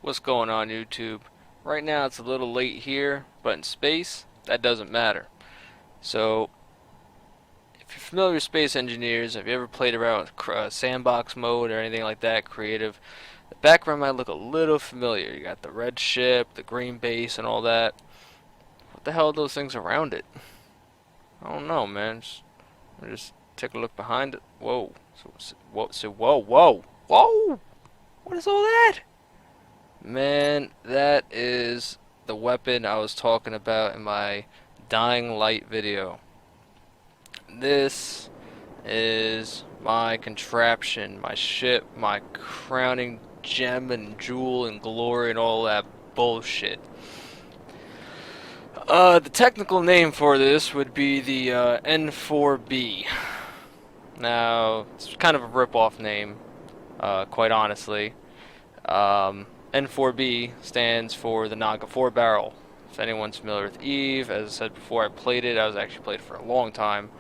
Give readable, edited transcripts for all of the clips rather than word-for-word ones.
What's going on, YouTube? Right now it's a little late here, but in space, that doesn't matter. So, if you're familiar with space engineers, have you ever played around with sandbox mode or anything like that, creative? The background might look a little familiar. You got the red ship, the green base, and all that. What the hell are those things around it? I don't know, man. Just take a look behind it. Whoa. Whoa! What is all that? Man, that is the weapon I was talking about in my Dying Light video. This is my contraption, my ship, my crowning gem and jewel and glory and all that bullshit. The technical name for this would be the N4B. Now, it's kind of a rip-off name, quite honestly. N4B stands for the Naga 4 barrel. If anyone's familiar with Eve, as I said before, I played it. I was actually played it for a long time.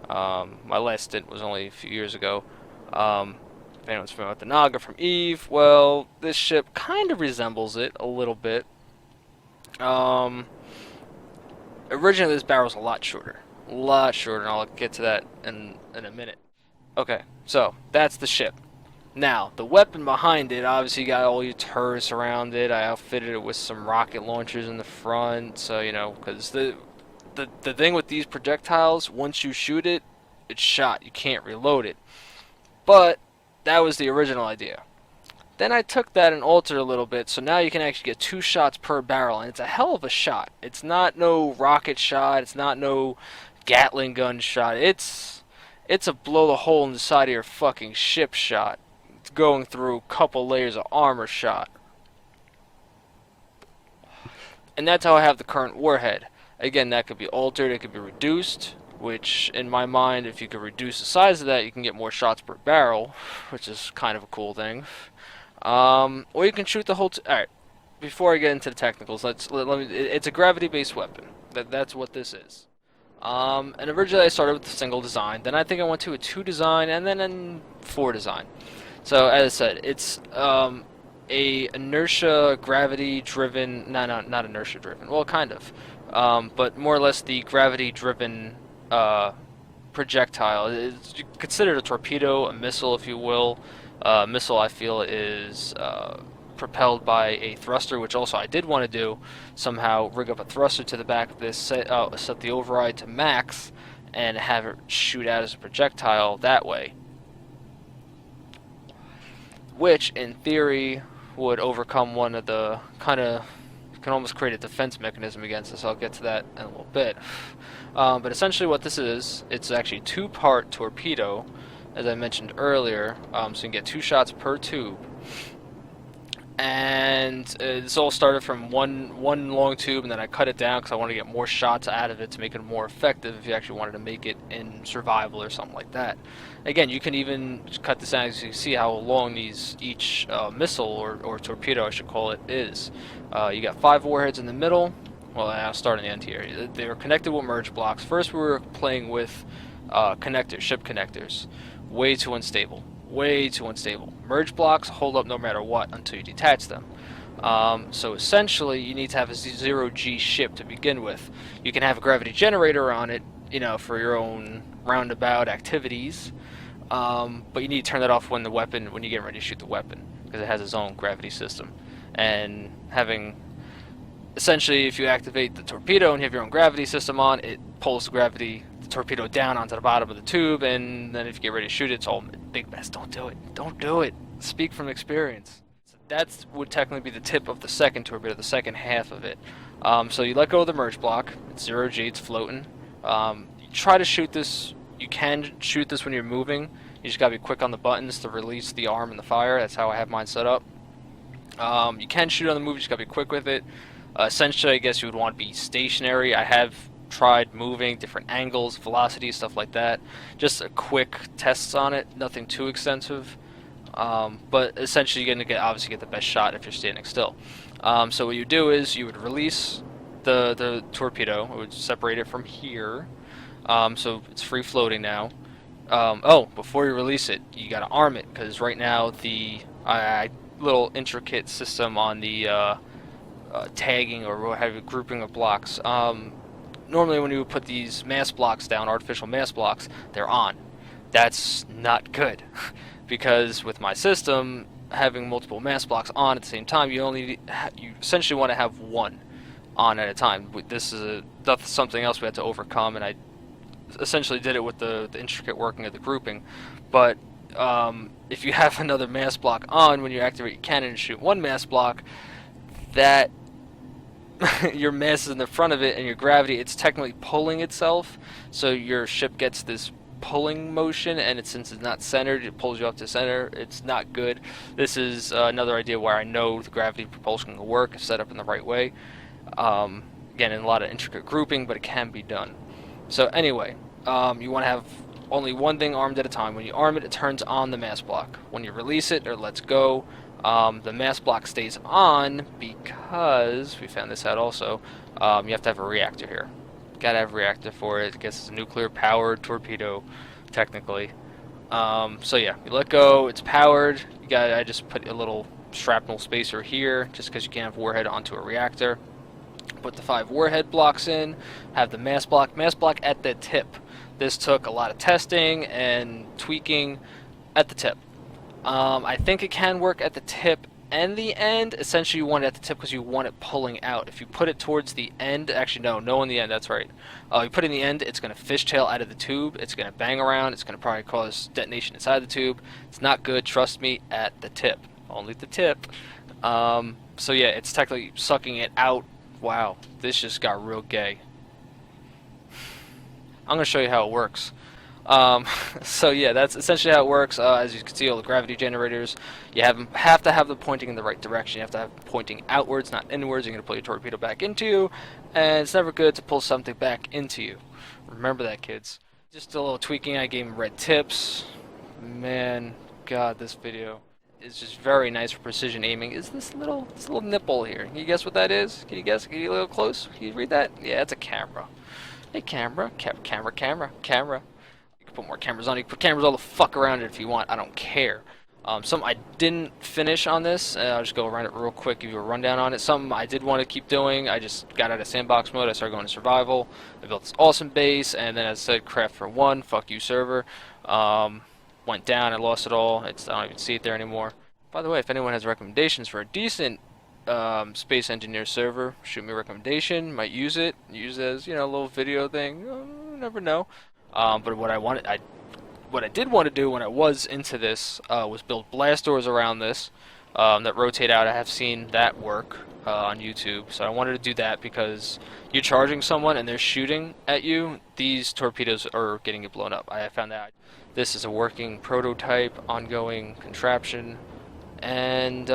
My last stint was only a few years ago. If anyone's familiar with the Naga from Eve, well, this ship kind of resembles it a little bit. Originally, this barrel's a lot shorter, and I'll get to that in a minute. Okay, so that's the ship. Now, the weapon behind it, obviously you got all your turrets around it. I outfitted it with some rocket launchers in the front, so, you know, because the thing with these projectiles, once you shoot it, it's shot. You can't reload it. But that was the original idea. Then I took that and altered a little bit, so now you can actually get 2 shots per barrel, and it's a hell of a shot. It's not no rocket shot, it's not no Gatling gun shot. It's a blow the hole in the side of your fucking ship shot. Going through a couple layers of armor shot. And that's how I have the current warhead. Again, that could be altered, it could be reduced, which in my mind, if you could reduce the size of that, you can get more shots per barrel, which is kind of a cool thing. Or you can shoot the whole... Alright, before I get into the technicals, let me... It's a gravity-based weapon. That's what this is. And originally I started with a single design, then I think I went to a 2 design, and then a 4 design. So, as I said, it's a inertia gravity driven, not inertia driven, well, kind of, but more or less the gravity driven projectile. It's considered a torpedo, a missile, if you will. Missile, I feel, is propelled by a thruster, which also I did want to do, somehow rig up a thruster to the back of this, set the override to max, and have it shoot out as a projectile that way. Which, in theory, would overcome one of the kind of... You can almost create a defense mechanism against this. I'll get to that in a little bit. But essentially what this is, it's actually a 2-part torpedo, as I mentioned earlier, so you can get 2 shots per tube. And this all started from one long tube, and then I cut it down because I wanted to get more shots out of it to make it more effective if you actually wanted to make it in survival or something like that. Again, you can even cut this down so you can see how long each missile or torpedo, I should call it, is. You got 5 warheads in the middle. Well, I'll start in the end here. They were connected with merge blocks. First, we were playing with ship connectors. Way too unstable. Merge blocks hold up no matter what until you detach them. So essentially, you need to have a 0G ship to begin with. You can have a gravity generator on it, you know, for your own roundabout activities. But you need to turn that off when you get ready to shoot the weapon, because it has its own gravity system. And essentially, if you activate the torpedo and you have your own gravity system on, it pulls the torpedo down onto the bottom of the tube, and then if you get ready to shoot it, it's all a big mess. Don't do it. Speak from experience. So that would technically be the tip of the second torpedo, the second half of it. So you let go of the merge block. It's 0G, it's floating. You try to shoot this. You can shoot this when you're moving. You just gotta be quick on the buttons to release the arm and the fire. That's how I have mine set up. You can shoot on the move, you just gotta be quick with it. Essentially, I guess you would want to be stationary. I have tried moving, different angles, velocity, stuff like that. Just a quick tests on it, nothing too extensive. But essentially, you're gonna obviously get the best shot if you're standing still. So what you do is you would release the torpedo. It would separate it from here. So it's free floating now. Before you release it, you gotta arm it, because right now I little intricate system on the tagging or what have you, grouping of blocks. Normally when you put these mass blocks down, artificial mass blocks, they're on. That's not good because with my system, having multiple mass blocks on at the same time, you essentially want to have one on at a time. That's something else we had to overcome, and I essentially did it with the intricate working of the grouping. But if you have another mass block on when you activate your cannon and shoot one mass block, that your mass is in the front of it, and your gravity, it's technically pulling itself, so your ship gets this pulling motion, and since it's not centered, it pulls you up to center. It's not good. This is another idea where I know the gravity propulsion can work if set up in the right way. Again, in a lot of intricate grouping, but it can be done. So anyway, you want to have only one thing armed at a time. When you arm it, it turns on the mass block. When you release it or lets go, the mass block stays on because, we found this out also, you have to have a reactor here. Gotta have a reactor for it. I guess it's a nuclear powered torpedo, technically. So yeah, you let go, it's powered. I just put a little shrapnel spacer here, just because you can't have warhead onto a reactor. Put the 5 warhead blocks in, have the mass block at the tip. This took a lot of testing and tweaking at the tip. I think it can work at the tip and the end. Essentially you want it at the tip because you want it pulling out. If you put it towards the end, actually no in the end, that's right. You put it in the end, it's going to fishtail out of the tube, it's going to bang around, it's going to probably cause detonation inside the tube. It's not good, trust me, at the tip. Only the tip. So yeah, it's technically sucking it out. Wow, this just got real gay. I'm going to show you how it works. So yeah, that's essentially how it works. As you can see, all the gravity generators, you have to have them pointing in the right direction. You have to have them pointing outwards, not inwards. You're going to pull your torpedo back into you, and it's never good to pull something back into you. Remember that, kids. Just a little tweaking. I gave them red tips. Man, God, this video is just very nice for precision aiming. Is this little nipple here? Can you guess what that is? Can you guess? Can you get a little close? Can you read that? Yeah, it's a camera. Hey, camera. Camera. You can put more cameras on. You can put cameras all the fuck around it if you want. I don't care. Something I didn't finish on this, I'll just go around it real quick, give you a rundown on it. Something I did want to keep doing, I just got out of sandbox mode, I started going to survival. I built this awesome base, and then as I said, craft for one, fuck you server. Went down, I lost it all. I don't even see it there anymore. By the way, if anyone has recommendations for a decent Space Engineer server, shoot me a recommendation. Might use it as, you know, a little video thing. You never know. But what I did want to do when I was into this was build blast doors around this that rotate out. I have seen that work on YouTube, so I wanted to do that because you're charging someone and they're shooting at you. These torpedoes are getting you blown up. I found that. This is a working prototype, ongoing contraption, and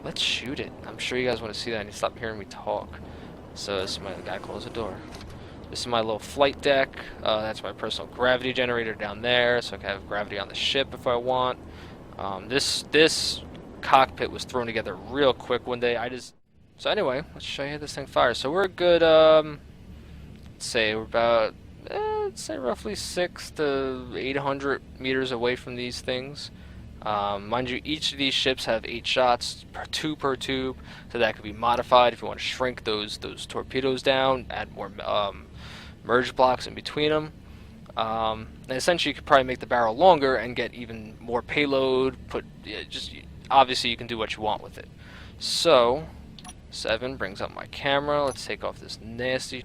let's shoot it. I'm sure you guys want to see that and you stop hearing me talk. So this is my guy, close the door. This is my little flight deck. That's my personal gravity generator down there, so I can have gravity on the ship if I want. This cockpit was thrown together real quick one day. So anyway, let's show you how this thing fires. So we're a good, let's say we're about, let's say roughly 600 to 800 meters away from these things. Mind you, each of these ships have 8 shots, 2 per tube, so that could be modified if you want to shrink those torpedoes down, add more merge blocks in between them. And essentially you could probably make the barrel longer and get even more payload. Obviously you can do what you want with it. So 7 brings up my camera. Let's take off this nasty.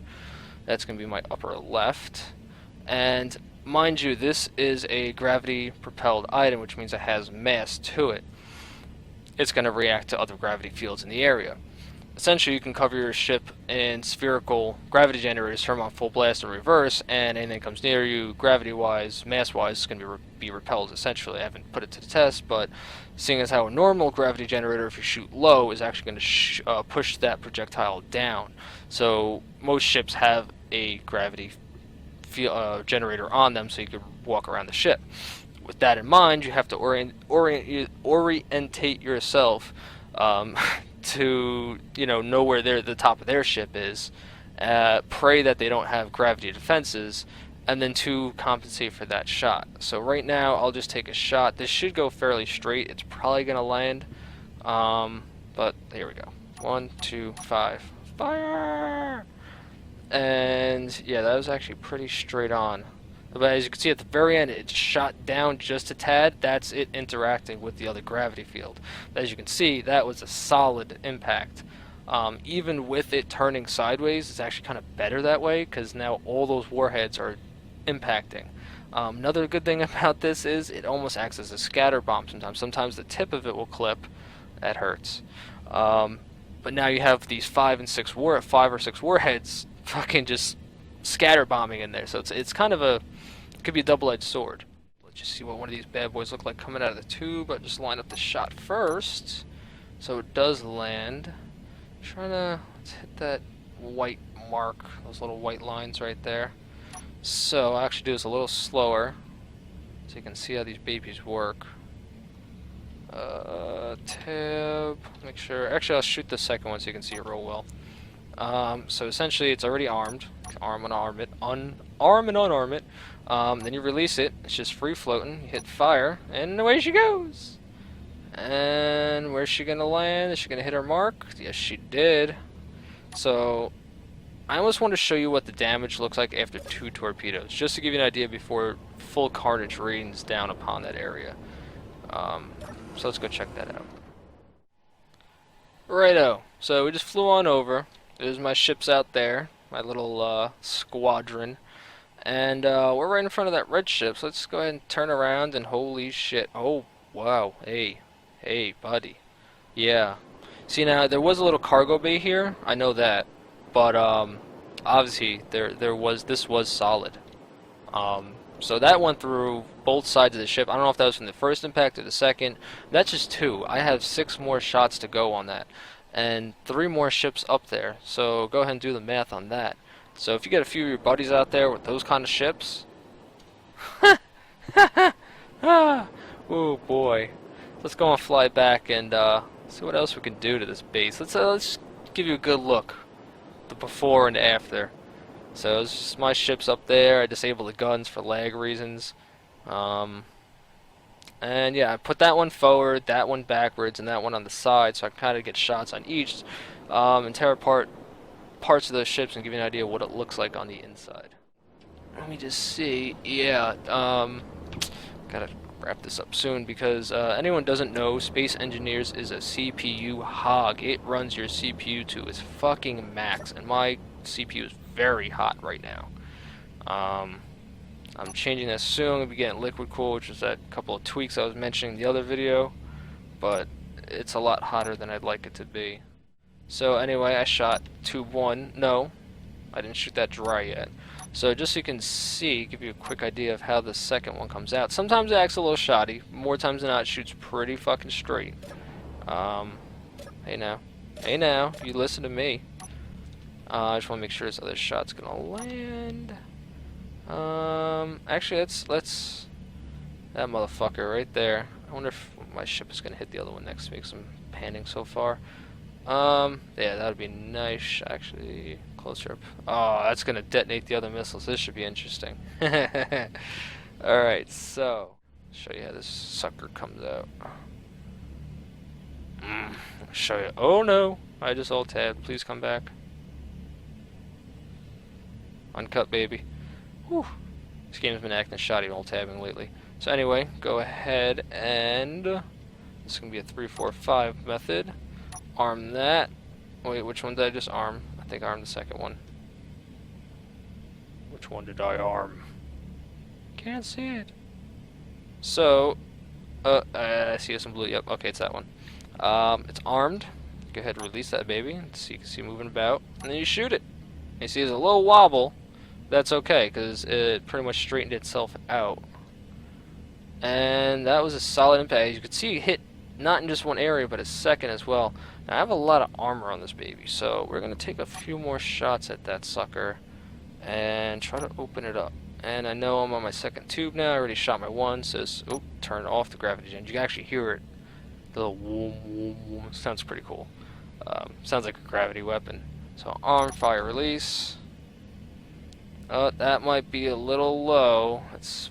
That's going to be my upper left. And mind you, this is a gravity propelled item, which means it has mass to it. It's going to react to other gravity fields in the area. Essentially, you can cover your ship in spherical gravity generators, turn them on full blast and reverse, and anything that comes near you, gravity-wise, mass-wise, is going to be repelled, essentially. I haven't put it to the test, but seeing as how a normal gravity generator, if you shoot low, is actually going to push that projectile down. So most ships have a gravity generator on them, so you can walk around the ship. With that in mind, you have to orientate yourself to know where the top of their ship is, pray that they don't have gravity defenses, and then to compensate for that shot. So right now I'll just take a shot. This should go fairly straight. It's probably going to land. But here we go. 1, 2, 5. Fire! And yeah, that was actually pretty straight on. But as you can see at the very end, it shot down just a tad. That's it interacting with the other gravity field. But as you can see, that was a solid impact. Even with it turning sideways, it's actually kind of better that way because now all those warheads are impacting. Another good thing about this is it almost acts as a scatter bomb sometimes. Sometimes the tip of it will clip. That hurts. But now you have these 5 or 6 warheads fucking just scatter bombing in there. So it's kind of it could be a double-edged sword. Let's just see what one of these bad boys look like coming out of the tube. I'll just line up the shot first. So it does land. Let's hit that white mark, those little white lines right there. So I'll actually do this a little slower so you can see how these babies work. Tab, make sure, actually I'll shoot the second one so you can see it real well. So essentially it's already armed. Arm and unarm it. Then you release it, it's just free floating, you hit fire, and away she goes! And where's she gonna land? Is she gonna hit her mark? Yes, she did. So I almost want to show you what the damage looks like after 2 torpedoes, just to give you an idea before full carnage rains down upon that area. So let's go check that out. Righto, so we just flew on over. There's my ships out there, my little squadron. And we're right in front of that red ship, so let's go ahead and turn around and holy shit. Oh, wow, hey, buddy. Yeah. See now, there was a little cargo bay here, I know that. But obviously this was solid. So that went through both sides of the ship. I don't know if that was from the first impact or the second. That's just 2. I have 6 more shots to go on that. And 3 more ships up there. So go ahead and do the math on that. So if you get a few of your buddies out there with those kind of ships. Oh boy. Let's go and fly back and see what else we can do to this base. Let's give you a good look. The before and after. So it's just my ships up there. I disabled the guns for lag reasons. And yeah, I put that one forward, that one backwards, and that one on the side, so I can kind of get shots on each and tear apart parts of those ships and give you an idea what it looks like on the inside. Let me just see. Yeah, gotta wrap this up soon because anyone doesn't know, Space Engineers is a CPU hog. It runs your CPU to its fucking max, and my CPU is very hot right now. I'm changing that soon. I'm going to be getting liquid cool, which was that couple of tweaks I was mentioning in the other video, but it's a lot hotter than I'd like it to be. So anyway, I shot tube 1. No, I didn't shoot that dry yet. So just so you can see, give you a quick idea of how the second one comes out. Sometimes it acts a little shoddy. More times than not, it shoots pretty fucking straight. Hey now, you listen to me. I just want to make sure this other shot's gonna land. Actually, let's that motherfucker right there. I wonder if my ship is gonna hit the other one next to me because I'm panning so far. Yeah, that would be nice. Actually, closer up. Oh, that's gonna detonate the other missiles. This should be interesting. All right, so show you how this sucker comes out. I'll show you. Oh no, I just alt tabbed. Please come back. Uncut, baby. Whew. This game's been acting shoddy alt tabbing lately. So anyway, go ahead and this is gonna be a 3-4-5 method. Arm that. Wait, which one did I just arm? I think I armed the second one. Which one did I arm? Can't see it. So, I see some blue. Yep, okay, it's that one. It's armed. Go ahead and release that baby. So you can see it moving about, and then you shoot it. You see, there's a little wobble. That's okay, because it pretty much straightened itself out. And that was a solid impact. As you can see, it hit not in just one area, but a second as well. Now, I have a lot of armor on this baby, so we're going to take a few more shots at that sucker and try to open it up. And I know I'm on my second tube now. I already shot my one. Says, oh, turn off the gravity gen. You can actually hear it. The little whoom, whoom, whoom. Sounds pretty cool. Sounds like a gravity weapon. So arm, fire, release. That might be a little low. It's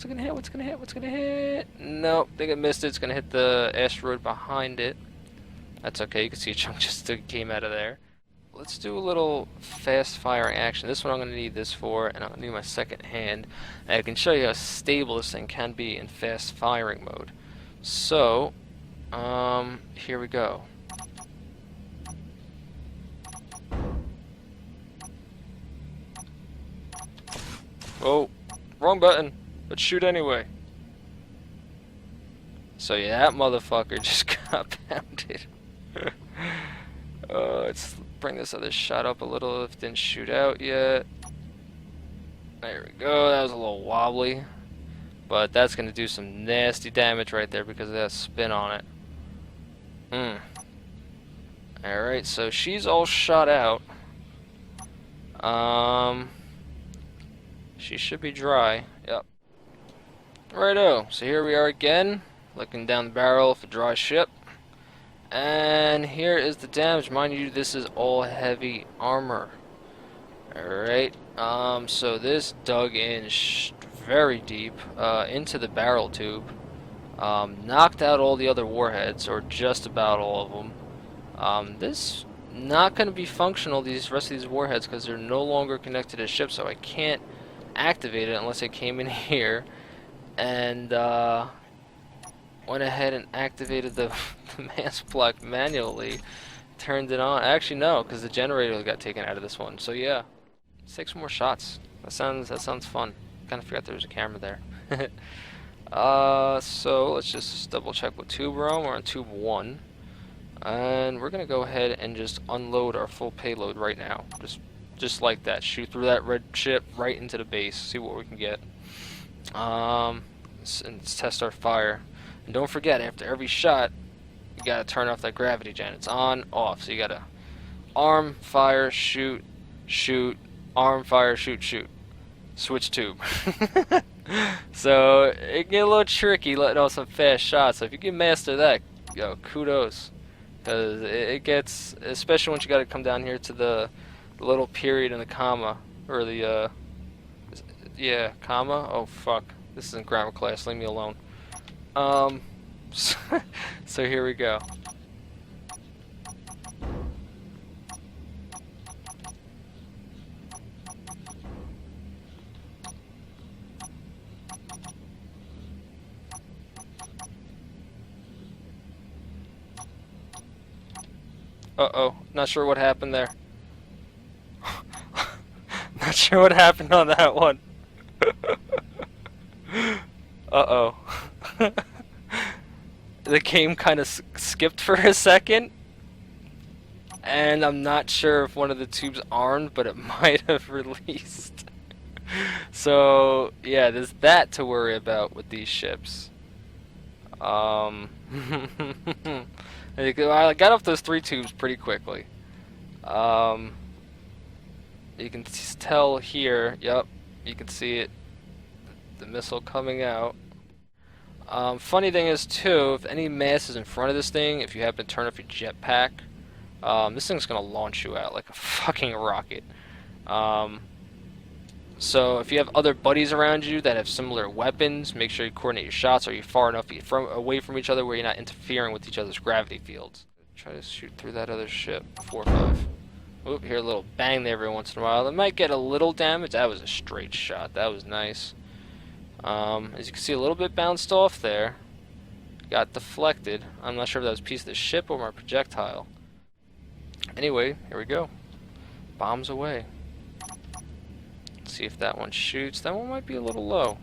it gonna hit? What's it gonna hit? What's it gonna hit? Nope, I think it missed it. It's gonna hit the asteroid behind it. That's okay, you can see a chunk just came out of there. Let's do a little fast firing action. This one I'm gonna need this for, and I'm gonna need my second hand. And I can show you how stable this thing can be in fast firing mode. So, here we go. Oh, wrong button, but shoot anyway. So yeah, that motherfucker just got pounded. Let's bring this other shot up a little if it didn't shoot out yet. There we go, that was a little wobbly. But that's going to do some nasty damage right there because of that spin on it. Alright, so she's all shot out. She should be dry. Yep. Righto, so here we are again, looking down the barrel of a dry ship. And here is the damage. Mind you, this is all heavy armor. Alright, so this dug in very deep into the barrel tube. Knocked out all the other warheads, or just about all of them. This not going to be functional, these rest of these warheads, because they're no longer connected to the ship, so I can't activate it unless I came in here and went ahead and activated the mass block manually, turned it on. Actually, no, because the generator got taken out of this one. So yeah, let's take some more shots. That sounds fun. Kind of forgot there was a camera there. So let's just double check what tube we're on. We're on tube 1. And we're gonna go ahead and just unload our full payload right now. Just like that. Shoot through that red ship right into the base. See what we can get. And let's test our fire. And don't forget, after every shot, you gotta turn off that gravity gen. It's on, off. So you gotta arm, fire, shoot, shoot, arm, fire, shoot, shoot. Switch tube. So it can get a little tricky letting off some fast shots. So if you can master that, yo, kudos. Because it gets, especially once you got to come down here to the little period in the comma, or the, yeah, comma? Oh fuck, this isn't grammar class, leave me alone. So here we go. Uh-oh, not sure what happened there. Not sure what happened on that one. Uh-oh. The game kind of skipped for a second. And I'm not sure if one of the tubes armed, but it might have released. So, yeah, there's that to worry about with these ships. I got off those 3 tubes pretty quickly. You can tell here, yep, you can see it, the missile coming out. Funny thing is too, if any mass is in front of this thing, if you happen to turn off your jetpack, this thing's gonna launch you out like a fucking rocket. So if you have other buddies around you that have similar weapons, make sure you coordinate your shots. Are you far enough away from each other where you're not interfering with each other's gravity fields? Try to shoot through that other ship. 4-5. Oop, hear a little bang there every once in a while. That might get a little damage. That was a straight shot. That was nice. As you can see, a little bit bounced off there. Got deflected. I'm not sure if that was a piece of the ship or my projectile. Anyway, here we go. Bombs away. See if that one shoots. That one might be a little low.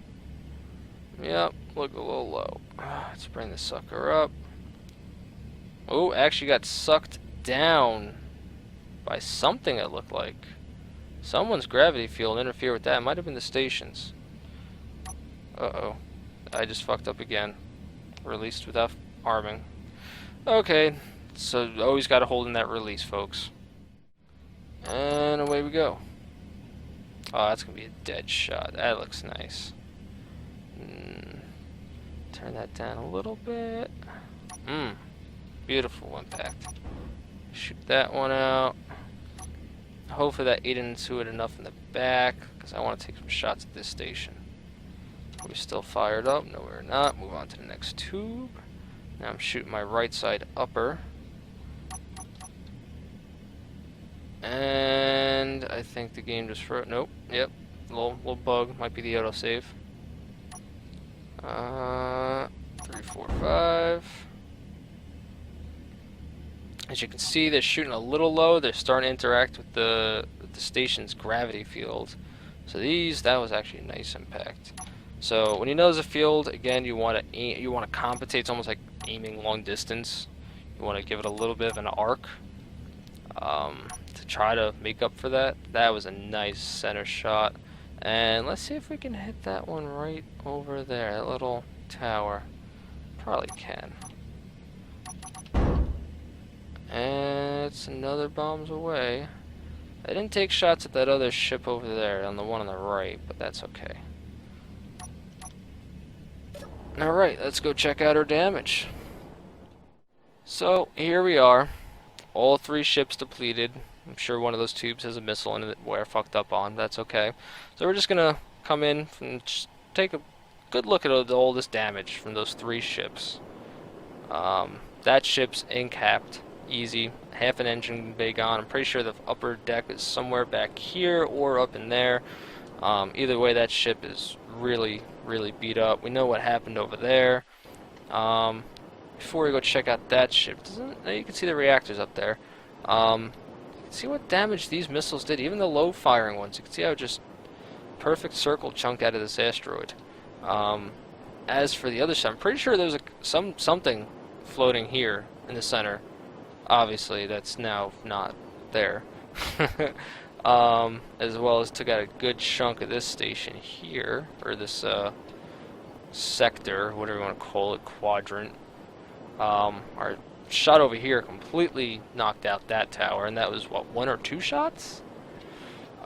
Yep, look a little low. Let's bring the sucker up. Oh, actually got sucked down by something it looked like. Someone's gravity field interfered with that. It might have been the stations. Uh-oh. I just fucked up again. Released without arming. Okay, so always got to hold in that release, folks. And away we go. Oh, that's going to be a dead shot. That looks nice. Turn that down a little bit. Beautiful impact. Shoot that one out. Hopefully that ate into it enough in the back, because I want to take some shots at this station. Are we still fired up? No, we're not. Move on to the next tube. Now I'm shooting my right side upper. And I think the game just froze. Nope. Yep. Little bug. Might be the autosave. 3, 4, 5. As you can see, they're shooting a little low. They're starting to interact with the station's gravity field. So that was actually a nice impact. So when you know there's a field, again, you want to compensate. It's almost like aiming long distance. You want to give it a little bit of an arc to try to make up for that. That was a nice center shot. And let's see if we can hit that one right over there, that little tower. Probably can. And it's another bombs away. I didn't take shots at that other ship over there, on the one on the right, but that's okay. Alright, let's go check out our damage. So, here we are. All 3 ships depleted. I'm sure one of those tubes has a missile in it where I fucked up on. That's okay. So we're just gonna come in and just take a good look at all this damage from those 3 ships. That ship's incapped. Easy. Half an engine bay gone. I'm pretty sure the upper deck is somewhere back here or up in there. Either way, that ship is really beat up. We know what happened over there. Before we go check out that ship, you can see the reactors up there. See what damage these missiles did, even the low firing ones. You can see how just perfect circle chunk out of this asteroid. As for the other side, I'm pretty sure there's something floating here in the center. Obviously, that's now not there. As well as took out a good chunk of this station here, or this sector, whatever you want to call it, quadrant. Our shot over here completely knocked out that tower, and that was what, 1 or 2 shots?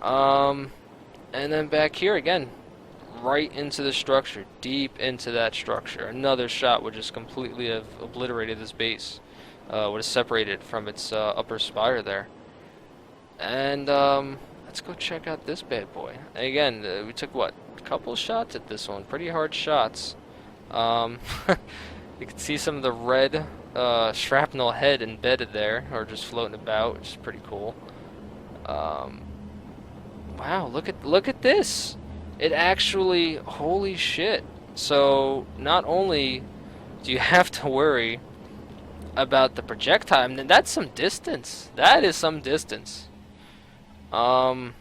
And then back here again, right into the structure, deep into that structure. Another shot would just completely have obliterated this base. Would have separated from its upper spire there. And let's go check out this bad boy. And again, we took what, a couple shots at this one, pretty hard shots. You can see some of the red shrapnel head embedded there, or just floating about, which is pretty cool. Wow, look at this! It actually, holy shit! So not only do you have to worry about the projectile, and that's some distance. That is some distance. You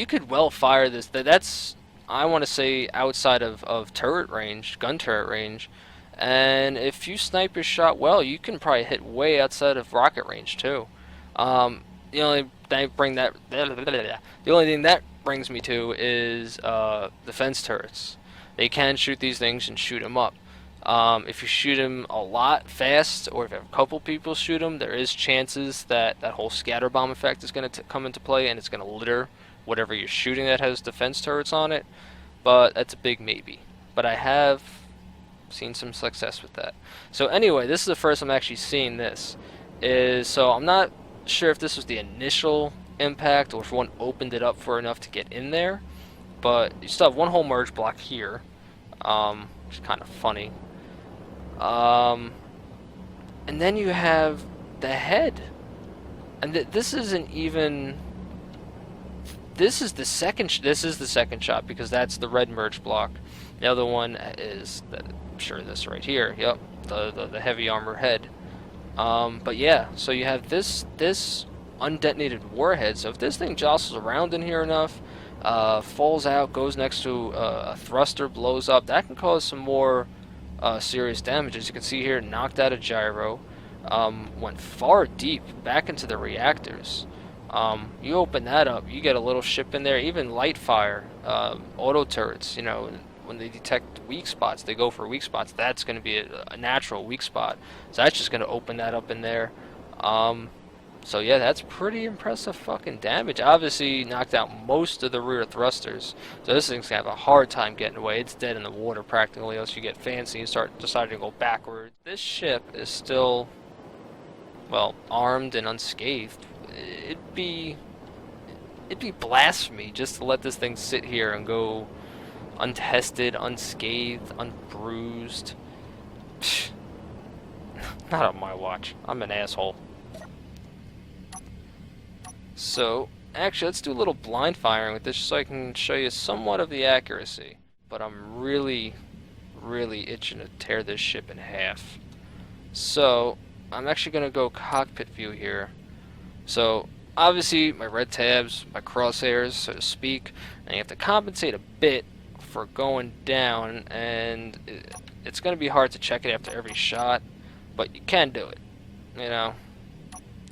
could well fire this. That's, I want to say, outside of turret range, gun turret range. And if you snipe your shot well, you can probably hit way outside of rocket range too. The only thing that brings me to is defense turrets. They can shoot these things and shoot them up. If you shoot them a lot fast, or if a couple people shoot them, there is chances that that whole scatter bomb effect is going to come into play, and it's going to litter whatever you're shooting that has defense turrets on it. But that's a big maybe. But I have seen some success with that. So anyway, this is the first I'm actually seeing this. So I'm not sure if this was the initial impact or if one opened it up for enough to get in there. But you still have one whole merge block here, which is kind of funny. And then you have the head, and this isn't even. This is the second shot because that's the red merge block. The other one is I'm sure this right here. Yep, the heavy armor head. But yeah, so you have this undetonated warhead. So if this thing jostles around in here enough, falls out, goes next to a thruster, blows up, that can cause some more serious damage. As you can see here, knocked out a gyro, went far deep back into the reactors. You open that up, you get a little ship in there, even light fire, auto turrets, you know, when they detect weak spots, they go for weak spots. That's going to be a natural weak spot. So that's just going to open that up in there. So yeah, that's pretty impressive fucking damage. Obviously knocked out most of the rear thrusters. So this thing's going to have a hard time getting away. It's dead in the water practically, unless you get fancy and start deciding to go backward. This ship is still, well, armed and unscathed. It'd be blasphemy just to let this thing sit here and go untested, unscathed, unbruised. Psh, not on my watch. I'm an asshole. So, actually, let's do a little blind firing with this so I can show you somewhat of the accuracy. But I'm really, really itching to tear this ship in half. So, I'm actually going to go cockpit view here. So, obviously, my red tabs, my crosshairs, so to speak, and you have to compensate a bit for going down, and it's going to be hard to check it after every shot, but you can do it, you know.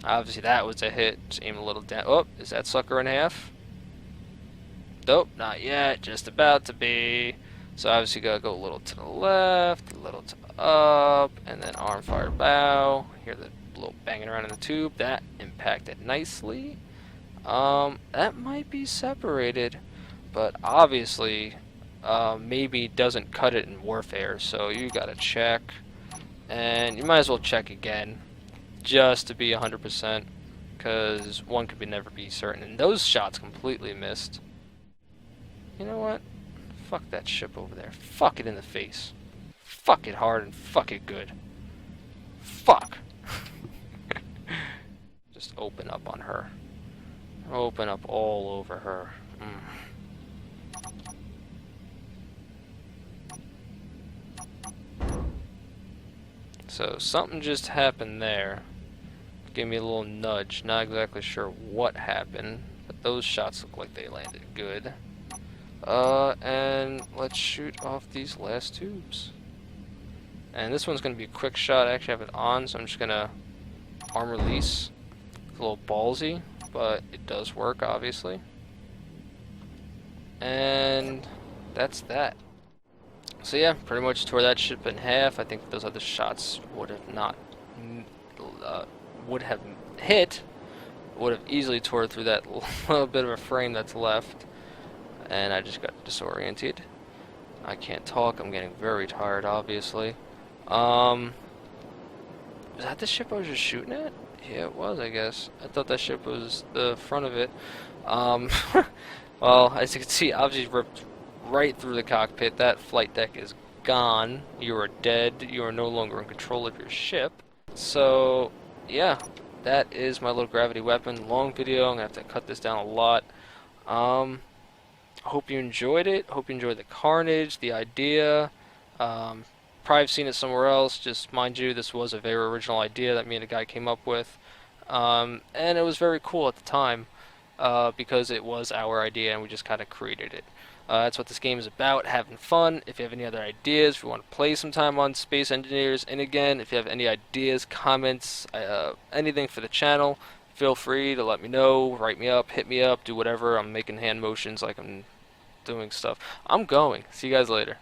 Obviously, that was a hit. Just aim a little down. Oh, is that sucker in half? Nope, not yet. Just about to be. So obviously, gotta go a little to the left, a little to the up, and then arm fire bow. Hear the little banging around in the tube. That impacted nicely. That might be separated, but obviously, maybe doesn't cut it in warfare. So you gotta check, and you might as well check again, just to be 100%, because one could never be certain. And those shots completely missed. You know what? Fuck that ship over there. Fuck it in the face. Fuck it hard and fuck it good. Fuck. Just open up on her. Open up all over her. So something just happened there. Gave me a little nudge. Not exactly sure what happened, but those shots look like they landed good. And let's shoot off these last tubes. And this one's going to be a quick shot. I actually have it on, so I'm just going to arm release. It's a little ballsy, but it does work, obviously. And that's that. So yeah, pretty much tore that ship in half. I think those other shots would have not, would have hit, would have easily tore through that little bit of a frame that's left. And I just got disoriented. I can't talk. I'm getting very tired, obviously. Was that the ship I was just shooting at? Yeah, it was, I guess. I thought that ship was the front of it. Well, as you can see, obviously ripped right through the cockpit. That flight deck is gone. You are dead. You are no longer in control of your ship. So, yeah, that is my little gravity weapon. Long video. I'm going to have to cut this down a lot. Hope you enjoyed it. Hope you enjoyed the carnage, the idea. Probably have seen it somewhere else. Just mind you, this was a very original idea that me and a guy came up with. And it was very cool at the time because it was our idea and we just kind of created it. That's what this game is about, having fun. If you have any other ideas, if you want to play sometime on Space Engineers, and again, if you have any ideas, comments, anything for the channel, feel free to let me know, write me up, hit me up, do whatever. I'm making hand motions like I'm doing stuff. I'm going. See you guys later.